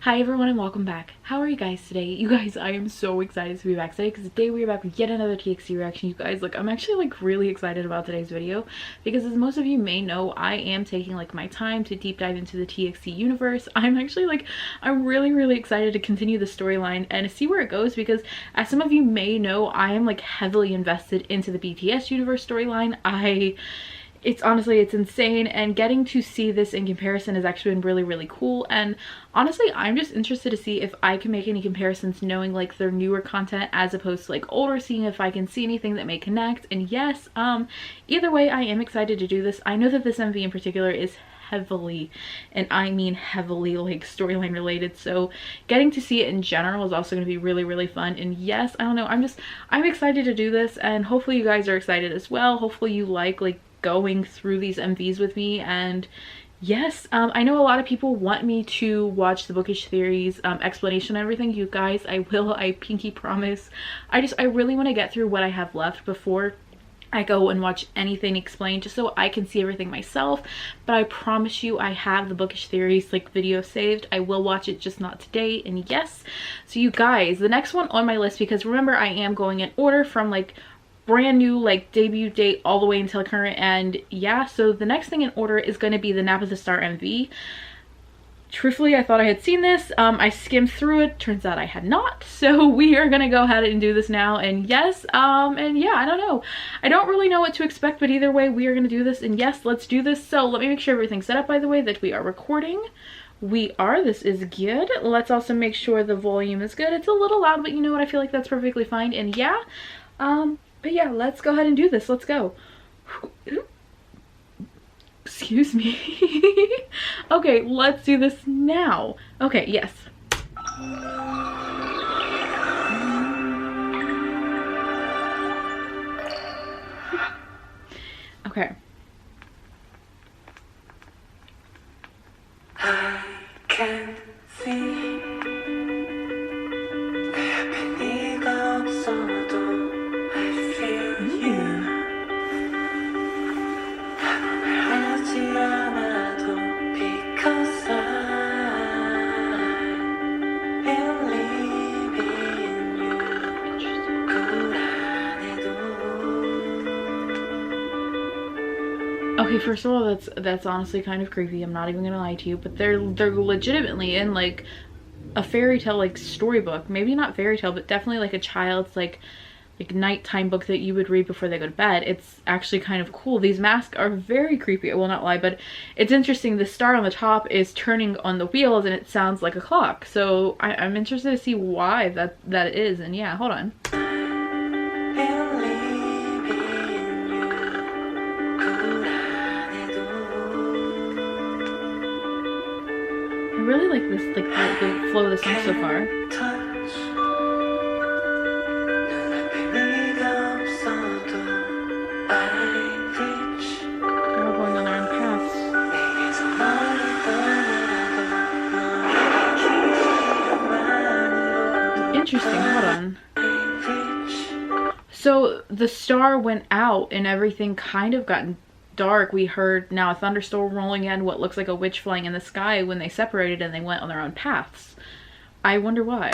Hi everyone and welcome back. How are you guys today? You guys, I am so excited to be back today because today we are back with yet another TXT reaction. You guys, I'm actually really excited about today's video because as most of you may know, I am taking my time to deep dive into the TXT universe. I'm actually I'm really excited to continue the storyline and see where it goes because as some of you may know, I am heavily invested into the BTS universe storyline. It's honestly, it's insane, and getting to see this in comparison has actually been really cool. And honestly, I'm just interested to see if I can make any comparisons knowing their newer content as opposed to older, seeing if I can see anything that may connect. And yes, either way, I am excited to do this. I know that this MV in particular is heavily, and I mean heavily, storyline related, so getting to see it in general is also going to be really fun. And yes, I don't know, I'm excited to do this, and hopefully you guys are excited as well. Hopefully you like going through these MVs with me. And yes, I know a lot of people want me to watch the Bookish Theories explanation and everything. You guys, I will, I pinky promise. I really want to get through what I have left before I go and watch anything explained, just so I can see everything myself. But I promise you, I have the Bookish Theories video saved. I will watch it, just not today. And yes, so you guys, the next one on my list, because remember I am going in order from brand new debut date all the way until current. And yeah, so the next thing in order is going to be the Nap of the Star MV. Truthfully, I thought I had seen this. I skimmed through it, turns out I had not, so we are gonna go ahead and do this now. And yes, and yeah, I don't know, I don't really know what to expect, but either way we are gonna do this. And yes, let's do this. So let me make sure everything's set up, by the way, that we are recording. We are. This is good. Let's also make sure the volume is good. It's a little loud, but you know what, I feel like that's perfectly fine. And yeah, but yeah, let's go ahead and do this. Let's go. Excuse me. Okay, let's do this now. Okay, yes. Okay. I can see 내 앞에 네가 없어도 I feel you. 아무 말 하지 않아도 because I believe in you. 꿀 안에도. Okay, first of all, that's honestly kind of creepy. I'm not even gonna lie to you, but they're legitimately in a fairy tale storybook. Maybe not fairy tale, but definitely a child's nighttime book that you would read before they go to bed. It's actually kind of cool. These masks are very creepy, I will not lie, but it's interesting. The star on the top is turning on the wheels and it sounds like a clock. So I'm interested to see why that is. And yeah, hold on. I really like this, the flow of the song so far. They're all going on their own paths. Interesting, hold on. So the star went out and everything kind of got dark. We heard now a thunderstorm rolling in, what looks like a witch flying in the sky when they separated and they went on their own paths. I wonder why.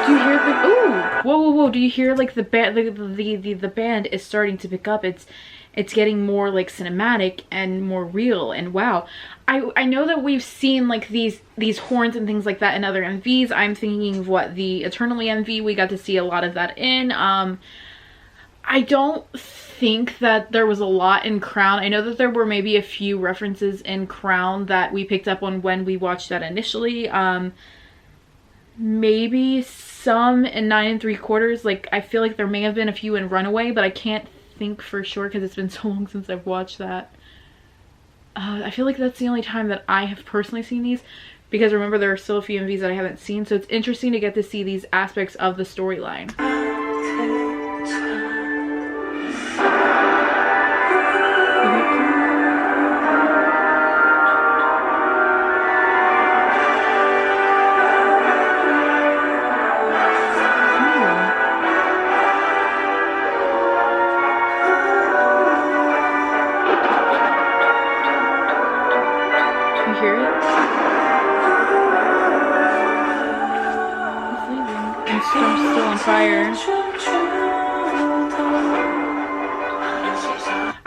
Do you hear the, ooh, whoa, whoa, whoa, do you hear like the band, the band is starting to pick up. It's getting more like cinematic and more real, and wow. I know that we've seen like these horns and things like that in other MVs. I'm thinking of what, the Eternally MV, we got to see a lot of that in. I don't think that there was a lot in Crown. I know that there were maybe a few references in Crown that we picked up on when we watched that initially. Maybe some in 9 3/4. Like, I feel like there may have been a few in Runaway, but I can't think for sure because it's been so long since I've watched that. I feel like that's the only time that I have personally seen these, because remember, there are still a few MVs that I haven't seen, so it's interesting to get to see these aspects of the storyline.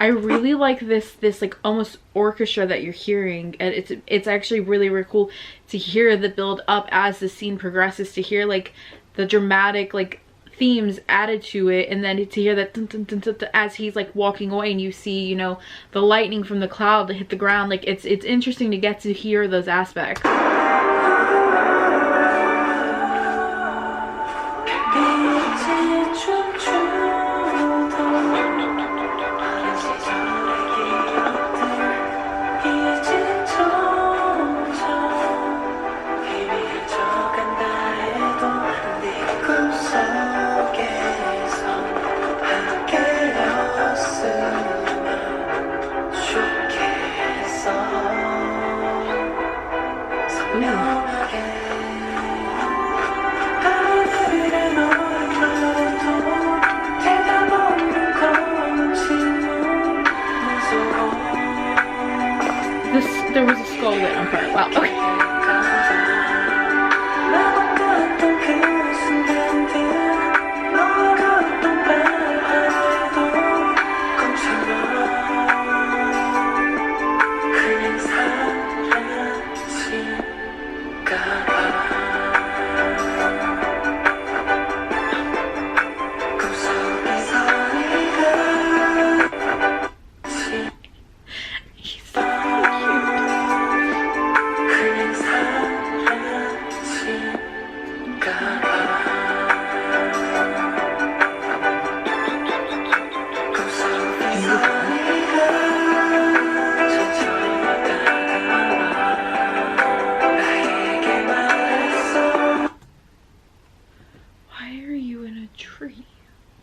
I really like this like almost orchestra that you're hearing, and it's actually really cool to hear the build up as the scene progresses, to hear like the dramatic like themes added to it, and then to hear that dun, dun, dun, dun, dun, as he's like walking away, and you see, you know, the lightning from the cloud to hit the ground. Like, it's interesting to get to hear those aspects. There was a skull lit on fire. Wow, okay.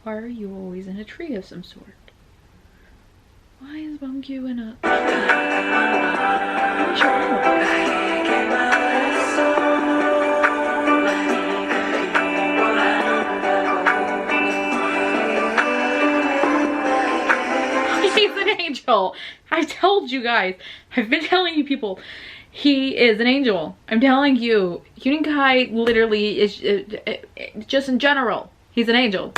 Why are you always in a tree of some sort? Why is Bumkyu in a... Where's your armor? He's an angel! I told you guys. I've been telling you people. He is an angel. I'm telling you. Yuninkai literally is... just in general. He's an angel.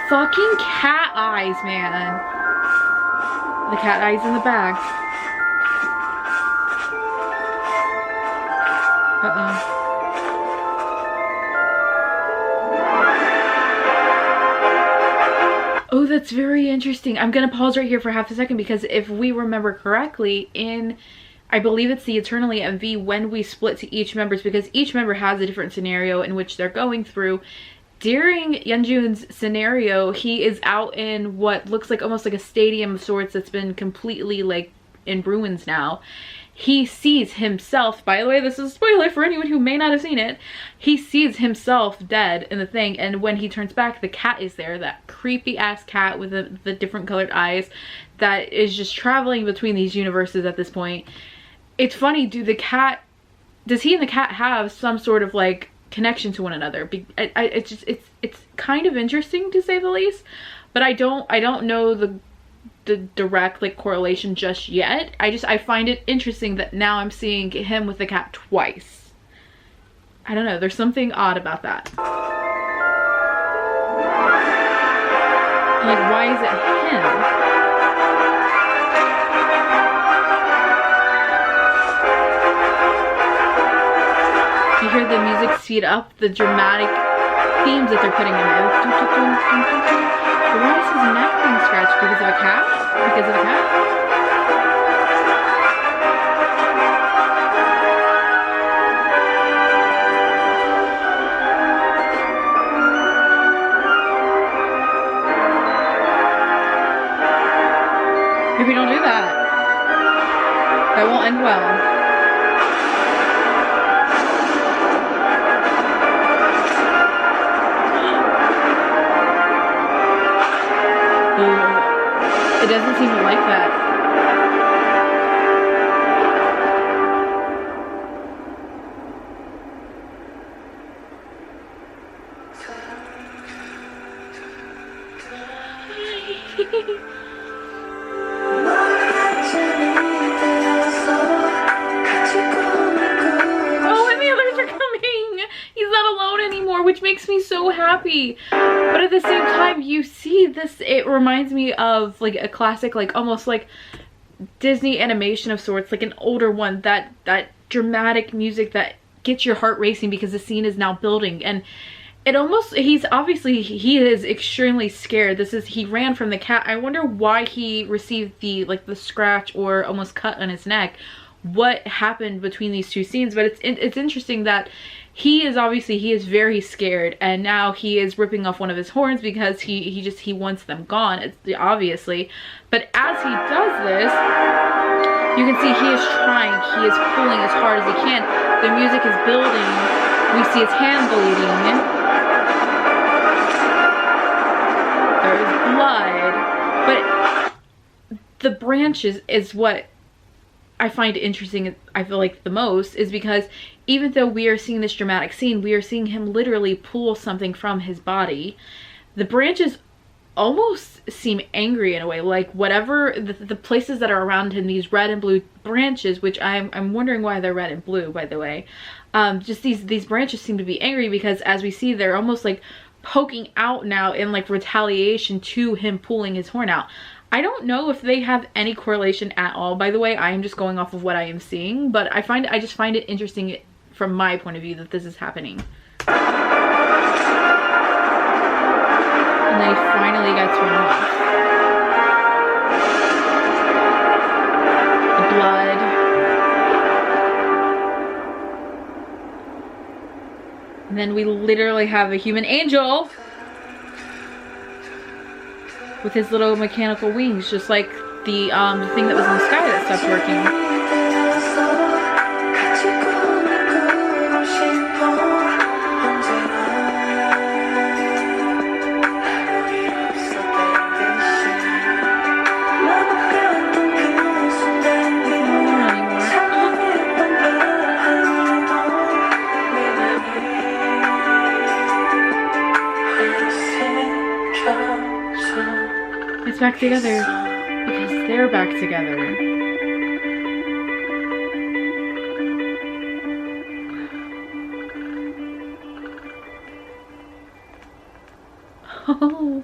Fucking cat eyes, man. The cat eyes in the back. Uh-oh. Oh, that's very interesting. I'm gonna pause right here for half a second, because if we remember correctly, in, I believe it's the Eternally MV, when we split to each members, because each member has a different scenario in which they're going through. During Yeonjun's scenario, he is out in what looks like almost like a stadium of sorts that's been completely like in ruins now. he sees himself, by the way, this is a spoiler for anyone who may not have seen it, he sees himself dead in the thing, and when he turns back, the cat is there, that creepy ass cat with the different colored eyes that is just traveling between these universes at this point. It's funny, does he and the cat have some sort of like connection to one another? It's kind of interesting to say the least, but I don't know the direct like correlation just yet. I find it interesting that now I'm seeing him with the cat twice. I don't know, there's something odd about that. Like, why is it him? You hear the music speed up, the dramatic themes that they're putting in there. Why is his neck being scratched? Because of a cat? Because of a cat? Maybe don't do that. That won't end well. It doesn't seem to like that. Oh, and the others are coming! He's not alone anymore, which makes me so happy. But at the same time, you see this, it reminds me of like a classic, like almost like Disney animation of sorts, like an older one, that dramatic music that gets your heart racing because the scene is now building. And it almost, he is extremely scared. He ran from the cat. I wonder why he received the scratch or almost cut on his neck. What happened between these two scenes? But it's interesting that he is very scared, and now he is ripping off one of his horns because he wants them gone. It's obviously. But as he does this, you can see he is trying, he is pulling as hard as he can. The music is building. We see his hand bleeding. There is blood. But the branches is what I find interesting, I feel like the most, is because even though we are seeing this dramatic scene, we are seeing him literally pull something from his body. The branches almost seem angry in a way, like whatever the places that are around him, these red and blue branches, which I'm wondering why they're red and blue, by the way. Just these branches seem to be angry because, as we see, they're almost like poking out now in like retaliation to him pulling his horn out. I don't know if they have any correlation at all, by the way. I am just going off of what I am seeing, but I just find it interesting from my point of view that this is happening. And then he finally gets one off. The blood. And then we literally have a human angel with his little mechanical wings, just like the thing that was in the sky that stopped working. It's back together because they're back together. Oh,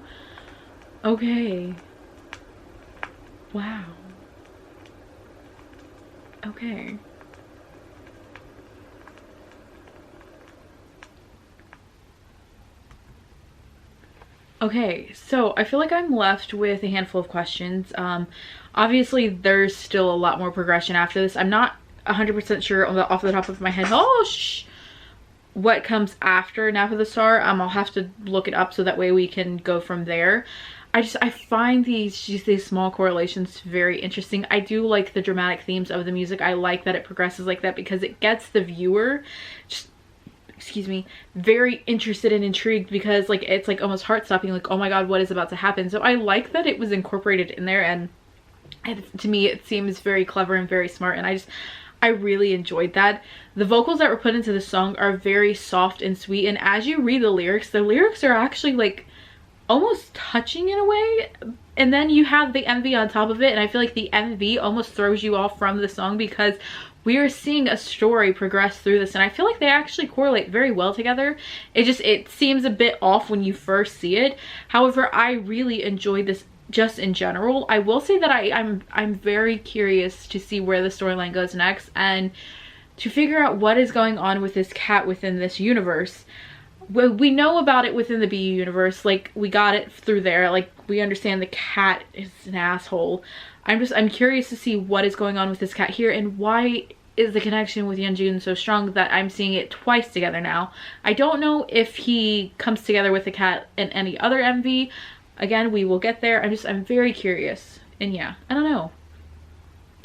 okay. Wow. Okay. Okay, so I feel like I'm left with a handful of questions. Obviously, there's still a lot more progression after this. I'm not 100% sure off the top of my head. Oh, what comes after Nap of the Star. I'll have to look it up so that way we can go from there. I find these small correlations very interesting. I do like the dramatic themes of the music. I like that it progresses like that because it gets the viewer just, excuse me, very interested and intrigued, because like it's like almost heart-stopping, like, oh my god, what is about to happen? So I like that it was incorporated in there, and to me it seems very clever and very smart, and I really enjoyed that. The vocals that were put into the song are very soft and sweet, and as you read the lyrics are actually like almost touching in a way. And then you have the MV on top of it, and I feel like the MV almost throws you off from the song because we are seeing a story progress through this, and I feel like they actually correlate very well together. It seems a bit off when you first see it. However, I really enjoyed this just in general. I will say that I'm very curious to see where the storyline goes next, and to figure out what is going on with this cat within this universe. We know about it within the BU universe, like we got it through there, like we understand the cat is an asshole. I'm curious to see what is going on with this cat here, and why is the connection with Yeonjun so strong that I'm seeing it twice together now. I don't know if he comes together with the cat in any other MV. Again, we will get there. I'm very curious, and yeah, I don't know.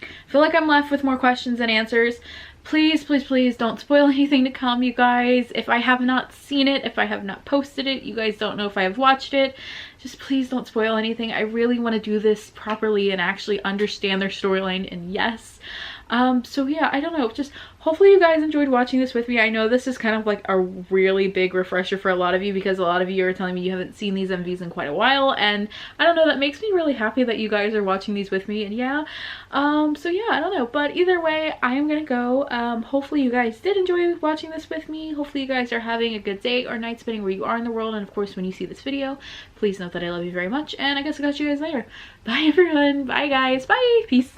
I feel like I'm left with more questions than answers. Please, please, please don't spoil anything to come, you guys. If I have not seen it, if I have not posted it, you guys don't know if I have watched it, just please don't spoil anything. I really want to do this properly and actually understand their storyline, and yes. So yeah, I don't know, just hopefully you guys enjoyed watching this with me. I know this is kind of like a really big refresher for a lot of you, because a lot of you are telling me you haven't seen these MVs in quite a while, and I don't know, that makes me really happy that you guys are watching these with me, and yeah. So yeah, I don't know, but either way, I am gonna go. Hopefully you guys did enjoy watching this with me. Hopefully you guys are having a good day or night, spending where you are in the world, and of course when you see this video, please note that I love you very much, and I guess I'll catch you guys later. Bye everyone, bye guys, bye, peace.